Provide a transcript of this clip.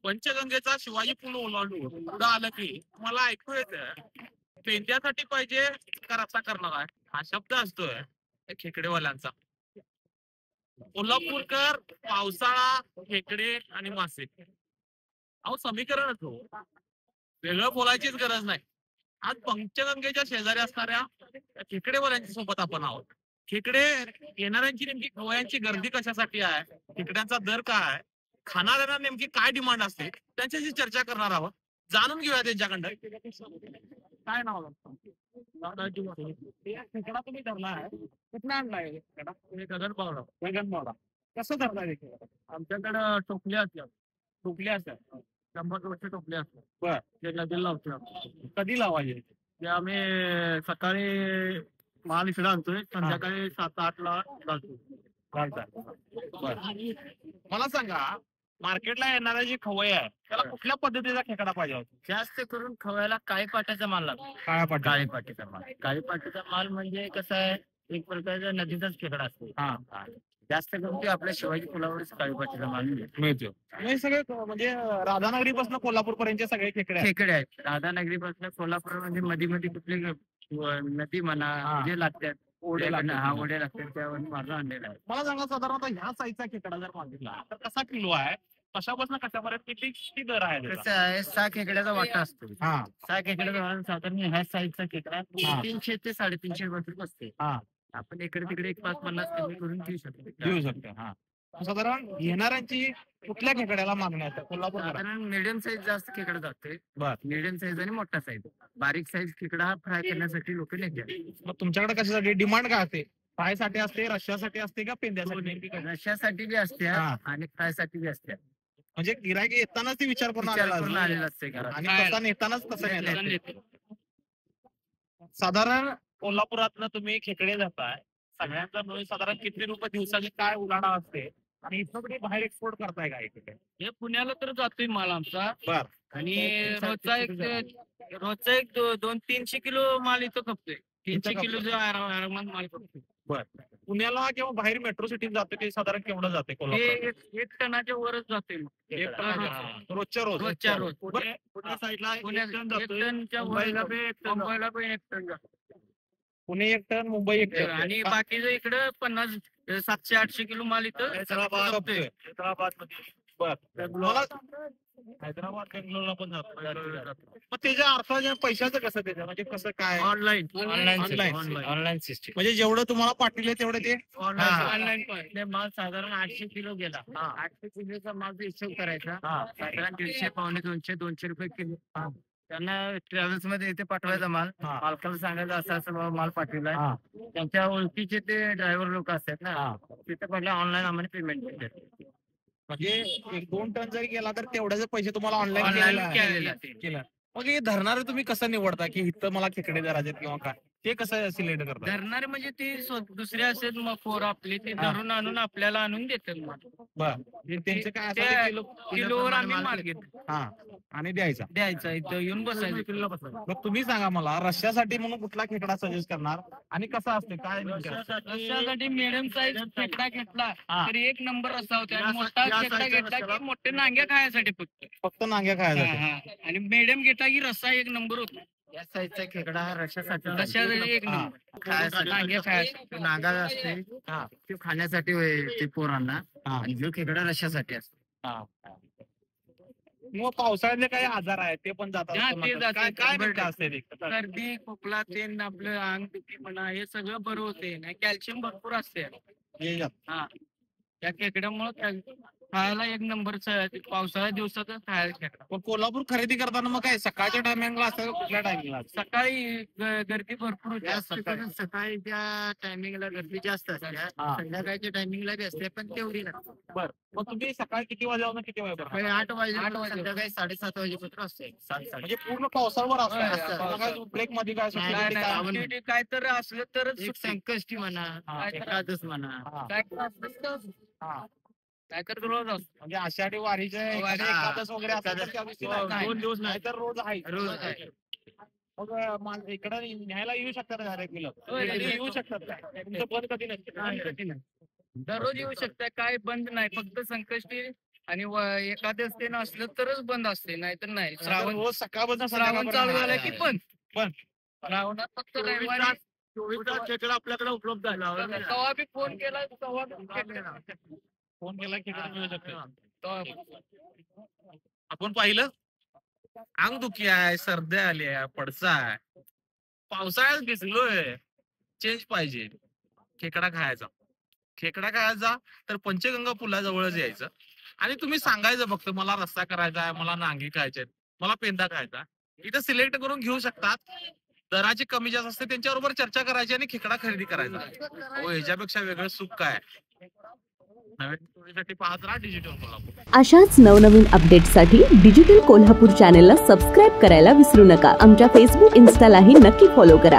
पंचगंगेचा शिवाजी पूल ओलांडून पुढं आलं की मला ऐकू येतं पेंद्यासाठी पाहिजे का रस्ता करणार आहे हा शब्द असतोय त्या खेकडेवाल्यांचा. कोल्हापूरकर पावसाळा खेकडे आणि मासे अहो समीकरणच हो, वेगळं बोलायचीच गरज नाही. आज पंचगंगेच्या शेजारी असणाऱ्या त्या खेकडेवाल्यांच्या सोबत आपण आहोत. खेकडे येणाऱ्यांची नेमकी खवयांची गर्दी कशासाठी आहे, खेकड्यांचा दर काय आहे, खाणाऱ्यांना नेमकी काय डिमांड असते त्यांच्याशी चर्चा करणार आहोत. जाणून घेऊया त्यांच्याकडं. काय नाव लागतं? खेकडा तुम्ही धरला आहे, कुठला आणलाय खेकडा? तुम्ही गगनबावडा. गगनबावडा कसं धरलाय खेकडा? आमच्याकडं टोपल्या असतात, टोपल्या असतात 100 टोपल्या असतात. बर ते नदीला लावतो. कधी लावायचे ते? आम्ही सकाळी माल इकडे आणतोय, संध्याकाळी 7-8 ला घालतो. बर मला सांगा, मार्केटला येणारा जी खवय आहे त्याला कुठल्या पद्धतीचा खेकडा पाहिजे होता? जास्त करून खव्याला काळी पाट्याचा माल लागतो. काळी पाटीचा माल. काळी पाटीचा माल म्हणजे कसं आहे, एक प्रकारचा नदीचाच खेकडा असतो. जास्त करून ते आपल्या शिवाजी पुलावरच काळी पाटीचा माल मिळतो. हे सगळे म्हणजे राधानगरी पासून कोल्हापूर पर्यंत सगळे खेकडे आहेत. राधानगरी पासून कोल्हापूर म्हणजे मध्ये मध्ये कुठले नदी म्हणा जे लागतात ओढे लागतात त्यावर माझा आणलेला आहे. मला सांगा, साधारणतः ह्या साईजचा खेकडा जर मागितला तर कसा किलो आहे, कशापासून कशापर्यंत किती दर आहे? कसं आहे, 6 खेकड्याचा वाटा असतो. 6 खेकड्याचा साधारण ह्या साईजचा खेकडा 300 ते 350 रुपये असते. आपण इकडे तिकडे 1-5-50 कमी करून देऊ शकतो. साधारण घेणाऱ्यांची कुठल्या खेकड्याला मागणी आहे कोल्हापूर? साधारण मिडियम साईज जास्त खेकडा जाते. मिडियम साईज आणि मोठा साईज. बारीक साईज खेकडा हा फ्राय करण्यासाठी लोक नेतात. मग तुमच्याकडे कशासाठी डिमांड काय असते? फ्राय साठी असते, रश्यासाठी असते का पेंद्यासाठी? रश्यासाठी बी असते आणि फ्राय साठी बी असते. म्हणजे गिरायक येतानाच ते विचार करून आलेला असते आणि तसा नेतानाच तसं. साधारण कोल्हापुरात तुम्ही खेकडे जाताय, सगळ्यांचा मिळून साधारण किती रुपये दिवसाची काय उलाढा असते आणि इथं कुठे बाहेर एक्सपोर्ट करताय का इकडे? हे पुण्याला तर जातोय माल आमचा. बर आणि रोजचा एक 200-300 किलो माल इथं खपतोय. 300 किलो जो आरामात माल खपतोय. बर पुण्याला किंवा बाहेर मेट्रो सिटीत जाते ते साधारण केवढं जाते कोल्हापूर? 1 टनाच्या वरच जाते. रोजच्या रोज पुणे साईडला 1 टन जातोय, मुंबईला पण 1 टन जातो. पुणे 1 टन, मुंबई 1 टन आणि बाकीचं इकडं 700-800 किलो माल इथं हैदराबाद मध्ये. बर हैदराबाद बेंगलोरला पण जातो. मग त्याच्या अर्थाच्या पैशाचं कसं त्याच्या म्हणजे कसं काय? Online system. म्हणजे जेवढं तुम्हाला पाठवले तेवढे ते ऑनलाईन माल साधारण 800 किलो गेला. 800 किलोचा माल हिशोब करायचा. साधारण 150-200 रुपये किलो. त्यांना ट्रॅव्हल्स मध्ये इथे पाठवायचा माल. मालकाला सांगायचं असं माल पाठवलाय. त्यांच्या ओळखीचे ते ड्रायव्हर लोक असतात ना, तिथे पहिला ऑनलाईन आम्हाला पेमेंट करतात. म्हणजे 1-2 टन जरी गेला तर तेवढ्याचे पैसे तुम्हाला ऑनलाईन केलं. मग हे धरणारे तुम्ही कसं निवडता की इथं मला खेकडे धरायचे किंवा काय, ते कसं सिलेक्ट करता? धरणारे म्हणजे ते दुसरे असेल मग पोर आपले ते धरून आणून आपल्याला आणून देतात. त्यांचे काय किलोवर आम्ही माल घेतो. आणि द्यायचा इथं येऊन बसायचं. मग तुम्ही सांगा मला, रश्यासाठी म्हणून कुठला खेकडा सजेस्ट करणार आणि कसा असते काय? रश्यासाठी मिडियम साईज खेकडा घेतला तरी 1 नंबर रस्सा होता. मोठा खेकडा घेतला की मोठे नांग्या खायसाठी फक्त नांग्या खायसाठी. आणि मिडियम घेतला की रस्सा 1 नंबर होतो. या साईजचा खेकडा हा रश्यासाठी 1 नंबर. खायसाठी नागा असते ते खाण्यासाठी ते पोरांना, आणि जो खेकडा रश्यासाठी असतो. मग पावसाळ्यातले काही आजार आहेत ते पण जातात. काय असते? सर्दी खोकला ते आपलं अंग दुखी म्हणा हे सगळं बरं होते. कॅल्शियम भरपूर असते. त्या खेकड्यामुळे खायला 1 नंबर. पावसाळ्या दिवसातच खायला खेकडा. पण कोल्हापूर खरेदी करताना मग काय सकाळच्या टायमिंगला असतं, कुठल्या टायमिंगला? सकाळी गर्दी भरपूर होती. सकाळी त्या टायमिंगला गर्दी जास्त असते. संध्याकाळच्या टायमिंगला बी असते पण तेवढी नसते. बरं मग तुम्ही सकाळी किती वाजता किती वाजेपर्यंत? 8 वाजे संध्याकाळी 7:30 वाजेपर्यंत असते. म्हणजे पूर्ण पावसावर असतं. ब्रेक मध्ये काय तर असलं तरच संकष्टी म्हणा, एकादश म्हणा, काय तर रोज असतो. म्हणजे आषाढी वारीचे एकादश वगैरे असतात 2 दिवस नाही तर रोज आहे. मग इकडे न्यायला येऊ शकतात डायरेक्ट येऊ शकतात. तुमचं बंद कधी नसते? दररोज येऊ शकता, काय बंद नाही. फक्त संकष्टी आणि एखाद्याच ते नसलं तरच बंद असते, नाहीतर नाही. श्रावण रोज सकाळपासून श्रावण चालू झाला की पण पण. श्रावणात फक्त 24 रविवारी तास 24 तास खेकडा आपल्याकडे उपलब्ध आहे. तेव्हा बी फोन केला तेव्हा बी खेकडा. फोन केला खेकडा मिळू शकतो. तेव्हा आपण पाहिलं अंगदुखी आहे, सर्द्या आल्या, पडसा आहे, पावसाळ्यात भिजलोय, चेंज पाहिजे. खेकडा खायचा तर पंचगंगा पुलाजवळच यायचं आणि तुम्ही सांगायचं फक्त मला रस्सा करायचा आहे, मला नांगी खायचे, मला पेंदा खायचा. इथं सिलेक्ट करून घेऊ शकतात. दराची कमी जास्त असते त्यांच्याबरोबर चर्चा करायची आणि खेकडा खरेदी करायचा. हो, ह्याच्यापेक्षा वेगळं सुख काय? नवीन पिढीसाठी पाहत राहा डिजिटल कोल्हापूर. अशाच नवनवीन अपडेट्ससाठी डिजिटल कोल्हापूर चॅनेलला सबस्क्राईब करायला विसरू नका. आमच्या फेसबुक, इन्स्टालाही नक्की फॉलो करा.